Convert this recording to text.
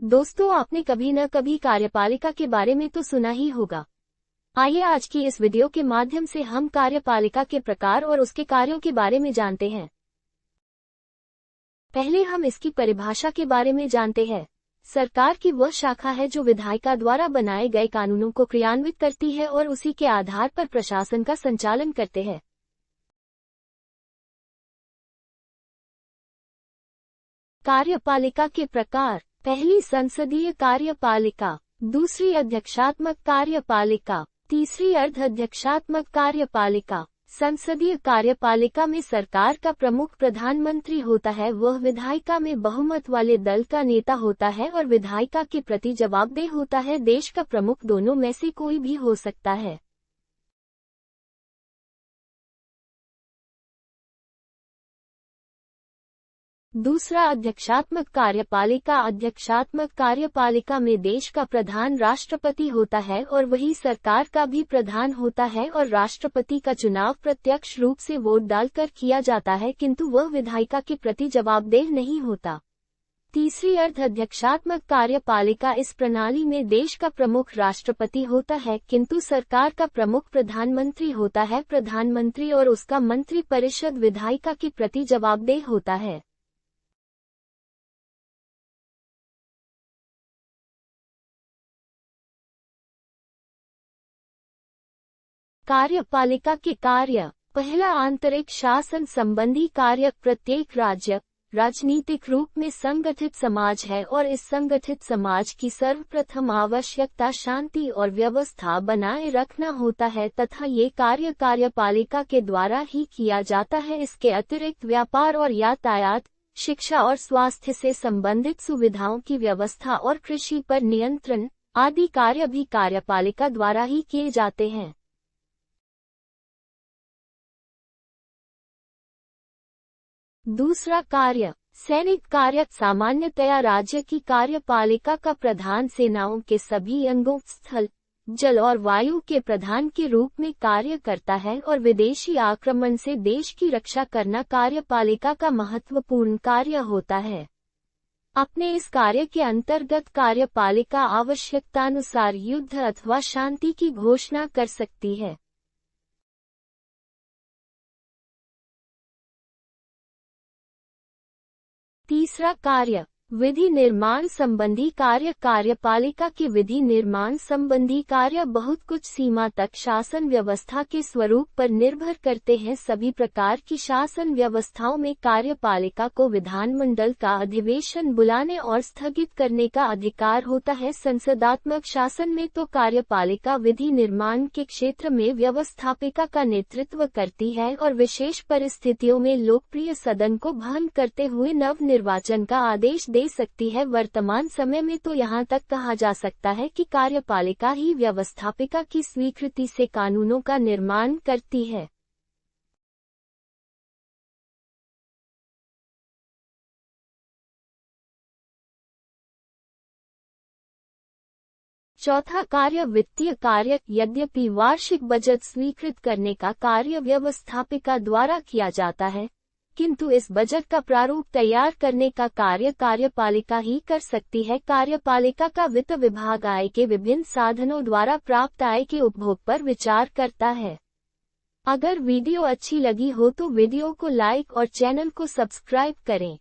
दोस्तों, आपने कभी न कभी कार्यपालिका के बारे में तो सुना ही होगा। आइए आज की इस वीडियो के माध्यम से हम कार्यपालिका के प्रकार और उसके कार्यों के बारे में जानते हैं। पहले हम इसकी परिभाषा के बारे में जानते हैं। सरकार की वह शाखा है जो विधायिका द्वारा बनाए गए कानूनों को क्रियान्वित करती है और उसी के आधार पर प्रशासन का संचालन करते हैं। कार्यपालिका के प्रकार: पहली संसदीय कार्यपालिका, दूसरी अध्यक्षात्मक कार्यपालिका, तीसरी अर्ध-अध्यक्षात्मक कार्यपालिका। संसदीय कार्यपालिका में सरकार का प्रमुख प्रधानमंत्री होता है। वह विधायिका में बहुमत वाले दल का नेता होता है और विधायिका के प्रति जवाबदेह होता है। देश का प्रमुख दोनों में से कोई भी हो सकता है। दूसरा अध्यक्षात्मक कार्यपालिका। अध्यक्षात्मक कार्यपालिका में देश का प्रधान राष्ट्रपति होता है और वही सरकार का भी प्रधान होता है और राष्ट्रपति का चुनाव प्रत्यक्ष रूप से वोट डालकर किया जाता है, किंतु वह विधायिका के प्रति जवाबदेह नहीं होता। तीसरी अर्ध-अध्यक्षात्मक कार्यपालिका। इस प्रणाली में देश का प्रमुख राष्ट्रपति होता है, किंतु सरकार का प्रमुख प्रधानमंत्री होता है। प्रधानमंत्री और उसका मंत्रिपरिषद विधायिका के प्रति जवाबदेह होता है। कार्यपालिका के कार्य: पहला, आंतरिक शासन संबंधी कार्य। प्रत्येक राज्य राजनीतिक रूप में संगठित समाज है और इस संगठित समाज की सर्वप्रथम आवश्यकता शांति और व्यवस्था बनाए रखना होता है तथा ये कार्य कार्यपालिका के द्वारा ही किया जाता है। इसके अतिरिक्त व्यापार और यातायात, शिक्षा और स्वास्थ्य से संबंधित सुविधाओं की व्यवस्था और कृषि पर नियंत्रण आदि कार्य भी कार्यपालिका द्वारा ही किए जाते हैं। दूसरा कार्य, सैनिक कार्य। सामान्यतया राज्य की कार्यपालिका का प्रधान सेनाओं के सभी अंगों, स्थल, जल और वायु के प्रधान के रूप में कार्य करता है और विदेशी आक्रमण से देश की रक्षा करना कार्यपालिका का महत्वपूर्ण कार्य होता है। अपने इस कार्य के अंतर्गत कार्यपालिका आवश्यकतानुसार युद्ध अथवा शांति की घोषणा कर सकती है। तीसरा कार्य, विधि निर्माण संबंधी कार्य। कार्यपालिका के विधि निर्माण संबंधी कार्य बहुत कुछ सीमा तक शासन व्यवस्था के स्वरूप पर निर्भर करते हैं। सभी प्रकार की शासन व्यवस्थाओं में कार्यपालिका को विधानमंडल का अधिवेशन बुलाने और स्थगित करने का अधिकार होता है। संसदात्मक शासन में तो कार्यपालिका विधि निर्माण के क्षेत्र में व्यवस्थापिका का नेतृत्व करती है और विशेष परिस्थितियों में लोकप्रिय सदन को भंग करते हुए नव निर्वाचन का आदेश दे सकती है। वर्तमान समय में तो यहाँ तक कहा जा सकता है कि कार्यपालिका ही व्यवस्थापिका की स्वीकृति से कानूनों का निर्माण करती है। चौथा कार्य, वित्तीय कार्य। यद्यपि वार्षिक बजट स्वीकृत करने का कार्य व्यवस्थापिका द्वारा किया जाता है, किंतु इस बजट का प्रारूप तैयार करने का कार्य कार्यपालिका ही कर सकती है। कार्यपालिका का वित्त विभाग आय के विभिन्न साधनों द्वारा प्राप्त आय के उपभोग पर विचार करता है। अगर वीडियो अच्छी लगी हो तो वीडियो को लाइक और चैनल को सब्सक्राइब करें।